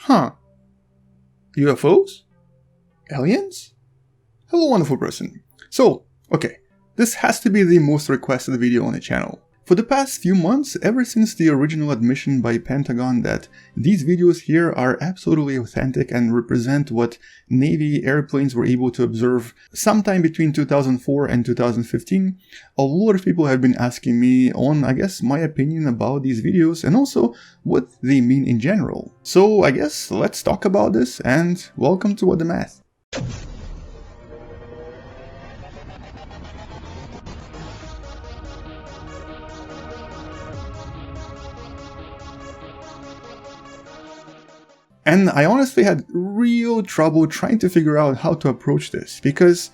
Huh. UFOs? Aliens? Hello, wonderful person. So, okay, this has to be the most requested video on the channel. For the past few months, ever since the original admission by Pentagon that these videos here are absolutely authentic and represent what Navy airplanes were able to observe sometime between 2004 and 2015, a lot of people have been asking me on, I guess, my opinion about these videos and also what they mean in general. So I guess let's talk about this, and welcome to What the Math. And I honestly had real trouble trying to figure out how to approach this, because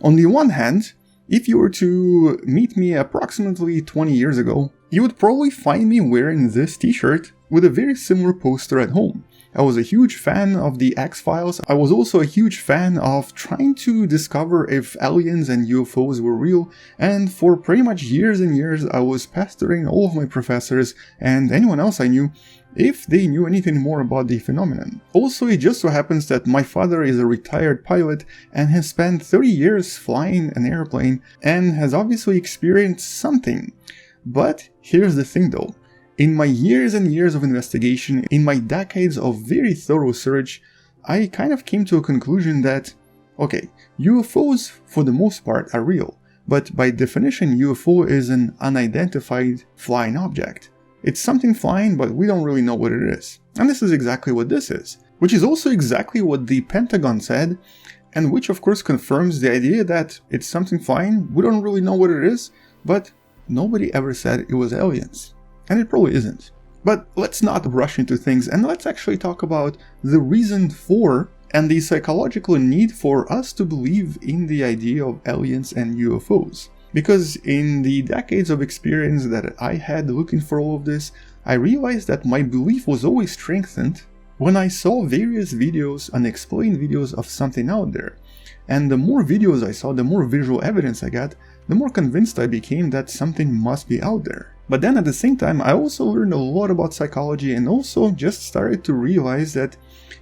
on the one hand, if you were to meet me approximately 20 years ago, you would probably find me wearing this t-shirt with a very similar poster at home. I was a huge fan of the X-Files. I was also a huge fan of trying to discover if aliens and UFOs were real, and for pretty much years and years I was pestering all of my professors and anyone else I knew if they knew anything more about the phenomenon. Also, it just so happens that my father is a retired pilot and has spent 30 years flying an airplane and has obviously experienced something. But here's the thing though. In my years and years of investigation, in my decades of very thorough search, I kind of came to a conclusion that, okay, UFOs for the most part are real, but by definition UFO is an unidentified flying object. It's something flying, but we don't really know what it is. And this is exactly what this is, which is also exactly what the Pentagon said, and which of course confirms the idea that it's something flying, we don't really know what it is, but nobody ever said it was aliens. And it probably isn't. But let's not rush into things, and let's actually talk about the reason for and the psychological need for us to believe in the idea of aliens and UFOs. Because in the decades of experience that I had looking for all of this, I realized that my belief was always strengthened when I saw various videos, unexplained videos of something out there. And the more videos I saw, the more visual evidence I got, the more convinced I became that something must be out there. But then at the same time, I also learned a lot about psychology and also just started to realize that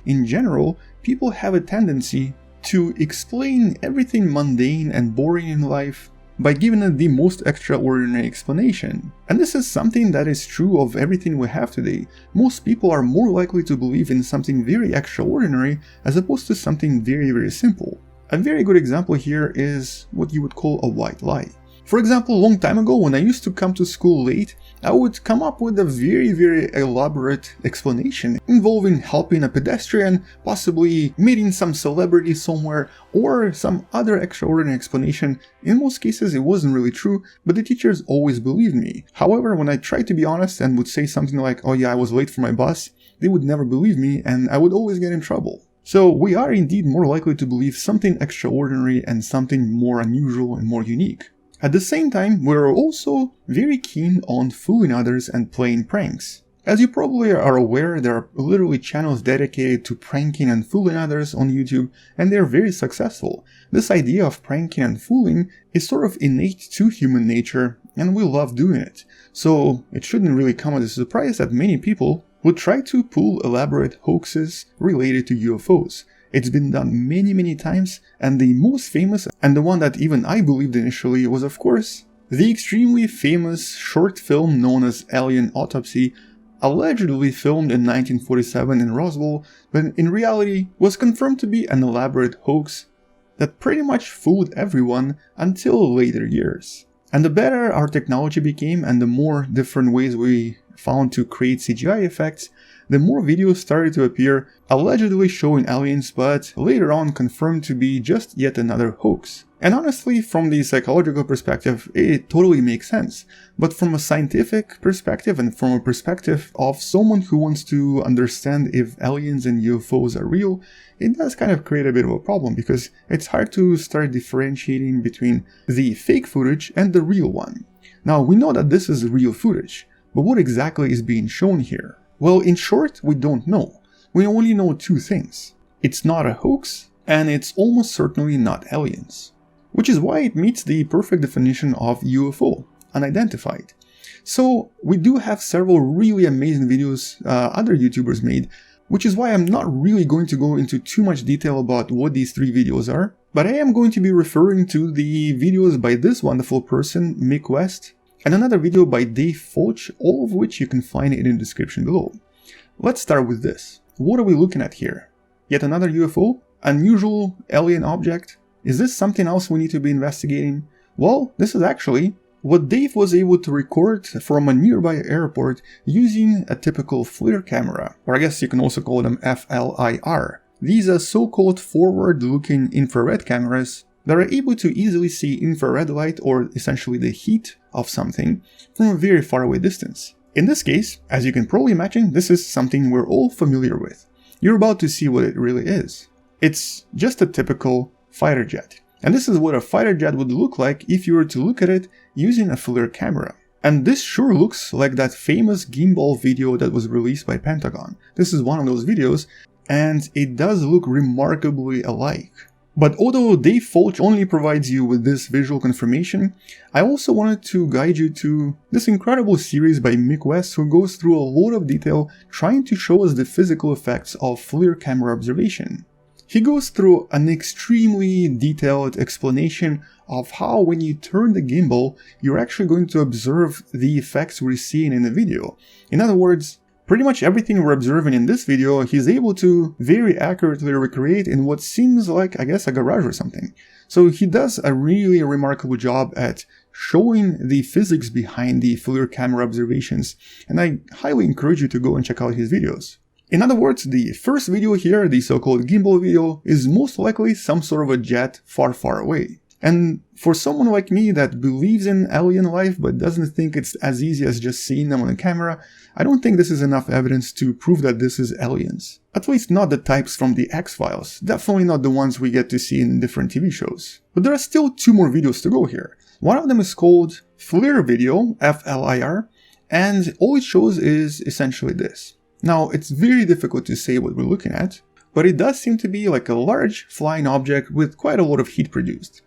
in general, people have a tendency to explain everything mundane and boring in life by giving it the most extraordinary explanation. And this is something that is true of everything we have today. Most people are more likely to believe in something very extraordinary as opposed to something very, very simple. A very good example here is what you would call a white lie. For example, a long time ago when I used to come to school late, I would come up with a very, very elaborate explanation involving helping a pedestrian, possibly meeting some celebrity somewhere, or some other extraordinary explanation. In most cases it wasn't really true, but the teachers always believed me. However, when I tried to be honest and would say something like, oh yeah, I was late for my bus, they would never believe me and I would always get in trouble. So we are indeed more likely to believe something extraordinary and something more unusual and more unique. At the same time, we're also very keen on fooling others and playing pranks. As you probably are aware, there are literally channels dedicated to pranking and fooling others on YouTube, and they're very successful. This idea of pranking and fooling is sort of innate to human nature, and we love doing it. So it shouldn't really come as a surprise that many people would try to pull elaborate hoaxes related to UFOs. It's been done many times, and the most famous, and the one that even I believed initially, was of course the extremely famous short film known as Alien Autopsy, allegedly filmed in 1947 in Roswell, but in reality was confirmed to be an elaborate hoax that pretty much fooled everyone until later years. And the better our technology became and the more different ways we found to create CGI effects, the more videos started to appear allegedly showing aliens, but later on confirmed to be just yet another hoax. And honestly, from the psychological perspective, it totally makes sense. But from a scientific perspective and from a perspective of someone who wants to understand if aliens and UFOs are real, it does kind of create a bit of a problem because it's hard to start differentiating between the fake footage and the real one. Now, we know that this is real footage, but what exactly is being shown here? Well, in short, we don't know. We only know two things. It's not a hoax, and it's almost certainly not aliens. Which is why it meets the perfect definition of UFO, unidentified. So we do have several really amazing videos other YouTubers made which is why I'm not really going to go into too much detail about what these 3 videos are, but I am going to be referring to the videos by this wonderful person, Mick West, and another video by Dave Foch, all of which you can find in the description below. Let's start with this. What are we looking at here? Yet another UFO? Unusual alien object? Is this something else we need to be investigating? Well, this is actually what Dave was able to record from a nearby airport using a typical FLIR camera, or I guess you can also call them FLIR. These are so-called forward-looking infrared cameras that are able to easily see infrared light, or essentially the heat of something, from a very far away distance. In this case, as you can probably imagine, this is something we're all familiar with. You're about to see what it really is. It's just a typical fighter jet. And this is what a fighter jet would look like if you were to look at it using a FLIR camera. And this sure looks like that famous gimbal video that was released by Pentagon. This is one of those videos, and it does look remarkably alike. But although Dave Foch only provides you with this visual confirmation, I also wanted to guide you to this incredible series by Mick West, who goes through a lot of detail trying to show us the physical effects of FLIR camera observation. He goes through an extremely detailed explanation of how when you turn the gimbal, you're actually going to observe the effects we're seeing in the video. In other words, pretty much everything we're observing in this video, he's able to very accurately recreate in what seems like, I guess, a garage or something. So he does a really remarkable job at showing the physics behind the FLIR camera observations, and I highly encourage you to go and check out his videos. In other words, the first video here, the so-called gimbal video, is most likely some sort of a jet far, far away. And for someone like me that believes in alien life but doesn't think it's as easy as just seeing them on a camera, I don't think this is enough evidence to prove that this is aliens. At least not the types from the X-Files, definitely not the ones we get to see in different TV shows. But there are still 2 more videos to go here. One of them is called FLIR video, F-L-I-R, and all it shows is essentially this. Now, it's very difficult to say what we're looking at, but it does seem to be like a large flying object with quite a lot of heat produced.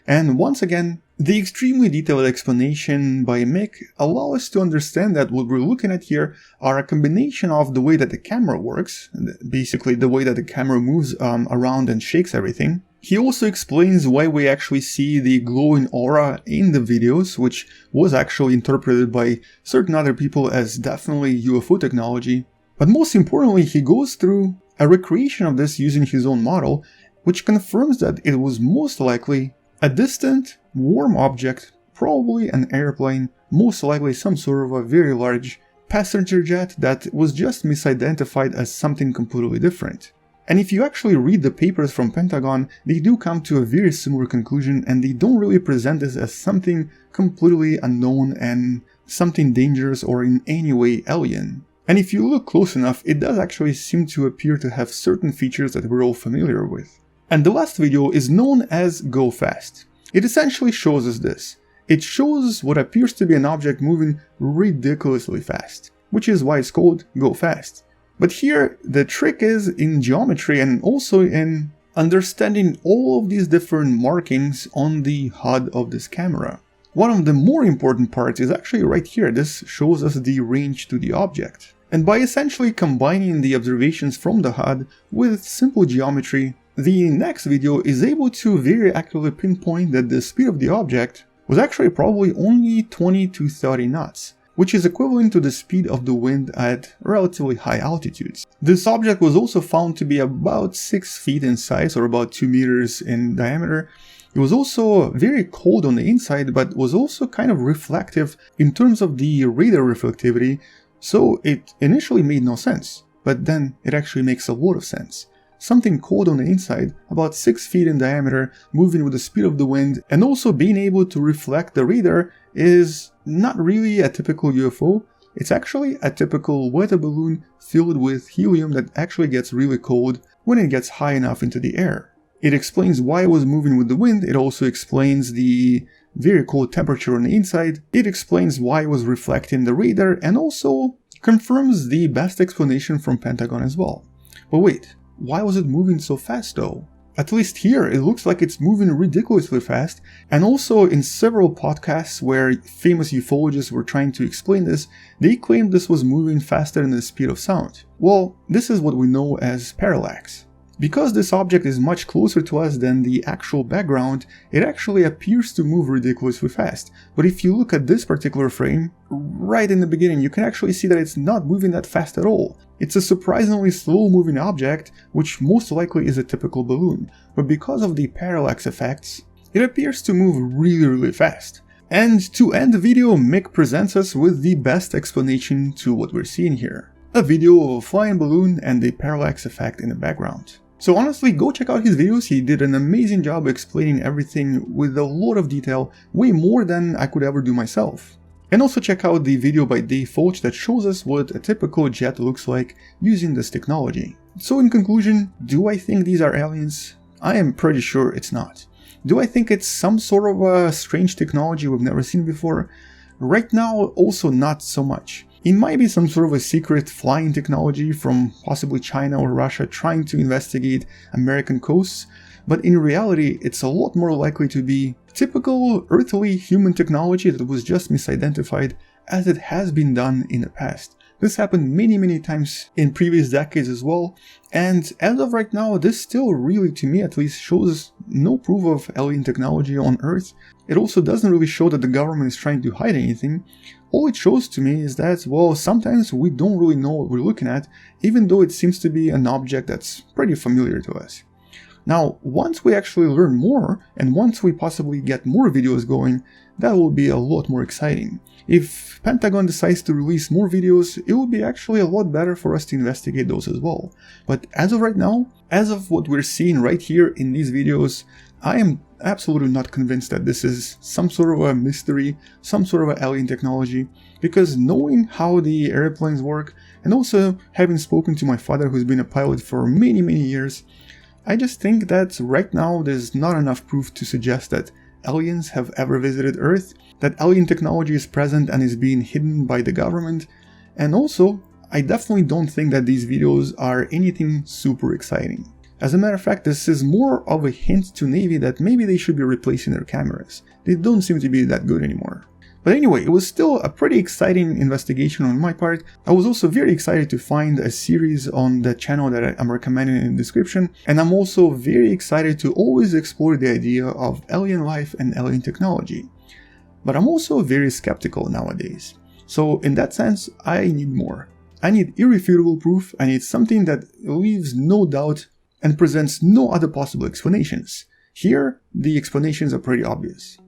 And once again, the extremely detailed explanation by Mick allows us to understand that what we're looking at here are a combination of the way that the camera works, basically the way that the camera moves around and shakes everything. He also explains why we actually see the glowing aura in the videos, which was actually interpreted by certain other people as definitely UFO technology. But most importantly, he goes through a recreation of this using his own model, which confirms that it was most likely a distant, warm object, probably an airplane, most likely some sort of a very large passenger jet that was just misidentified as something completely different. And if you actually read the papers from Pentagon, they do come to a very similar conclusion, and they don't really present this as something completely unknown and something dangerous or in any way alien. And if you look close enough, it does actually seem to appear to have certain features that we're all familiar with. And the last video is known as Go Fast. It essentially shows us this. It shows what appears to be an object moving ridiculously fast, which is why it's called Go Fast. But here, the trick is in geometry and also in understanding all of these different markings on the HUD of this camera. One of the more important parts is actually right here. This shows us the range to the object. And by essentially combining the observations from the HUD with simple geometry, the next video is able to very accurately pinpoint that the speed of the object was actually probably only 20 to 30 knots, which is equivalent to the speed of the wind at relatively high altitudes. This object was also found to be about 6 feet in size, or about 2 meters in diameter. It was also very cold on the inside, but was also kind of reflective in terms of the radar reflectivity, so it initially made no sense, but then it actually makes a lot of sense. Something cold on the inside, about 6 feet in diameter, moving with the speed of the wind, and also being able to reflect the radar is not really a typical UFO. It's actually a typical weather balloon filled with helium that actually gets really cold when it gets high enough into the air. It explains why it was moving with the wind. It also explains the very cold temperature on the inside. It explains why it was reflecting the radar, and also confirms the best explanation from Pentagon as well. But wait, why was it moving so fast though? At least here, it looks like it's moving ridiculously fast, and also in several podcasts where famous ufologists were trying to explain this, they claimed this was moving faster than the speed of sound. Well, this is what we know as parallax. Because this object is much closer to us than the actual background, it actually appears to move ridiculously fast. But if you look at this particular frame, right in the beginning, you can actually see that it's not moving that fast at all. It's a surprisingly slow moving object, which most likely is a typical balloon. But because of the parallax effects, it appears to move really fast. And to end the video, Mick presents us with the best explanation to what we're seeing here. A video of a flying balloon and the parallax effect in the background. So honestly, go check out his videos. He did an amazing job explaining everything with a lot of detail, way more than I could ever do myself. And also check out the video by Jayjay Volz that shows us what a typical jet looks like using this technology. So in conclusion, do I think these are aliens? I am pretty sure it's not. Do I think it's some sort of a strange technology we've never seen before? Right now, also not so much. It might be some sort of a secret flying technology from possibly China or Russia trying to investigate American coasts, but in reality it's a lot more likely to be typical earthly human technology that was just misidentified, as it has been done in the past. This happened many times in previous decades as well, and as of right now, this still really, to me at least, shows no proof of alien technology on Earth. It also doesn't really show that the government is trying to hide anything. All it shows to me is that, well, sometimes we don't really know what we're looking at, even though it seems to be an object that's pretty familiar to us. Now, once we actually learn more, and once we possibly get more videos going, that will be a lot more exciting. If Pentagon decides to release more videos, it will be actually a lot better for us to investigate those as well. But as of right now, as of what we're seeing right here in these videos, I am absolutely not convinced that this is some sort of a mystery, some sort of an alien technology, because knowing how the airplanes work, and also having spoken to my father who's been a pilot for many years, I just think that right now there's not enough proof to suggest that aliens have ever visited Earth, that alien technology is present and is being hidden by the government, and also, I definitely don't think that these videos are anything super exciting. As a matter of fact, this is more of a hint to Navy that maybe they should be replacing their cameras. They don't seem to be that good anymore. But anyway, it was still a pretty exciting investigation on my part. I was also very excited to find a series on the channel that I'm recommending in the description, and I'm also very excited to always explore the idea of alien life and alien technology. But I'm also very skeptical nowadays. So in that sense, I need more. I need irrefutable proof. I need something that leaves no doubt and presents no other possible explanations. Here, the explanations are pretty obvious.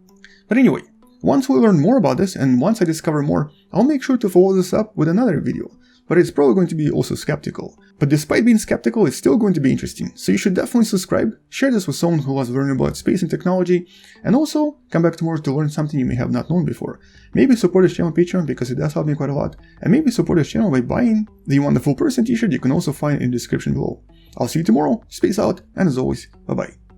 But anyway, once we learn more about this, and once I discover more, I'll make sure to follow this up with another video. But it's probably going to be also skeptical. But despite being skeptical, it's still going to be interesting. So you should definitely subscribe, share this with someone who loves learning about space and technology, and also come back tomorrow to learn something you may have not known before. Maybe support this channel on Patreon because it does help me quite a lot, and maybe support this channel by buying the Wonderful Person t-shirt you can also find in the description below. I'll see you tomorrow, space out, and as always, bye bye.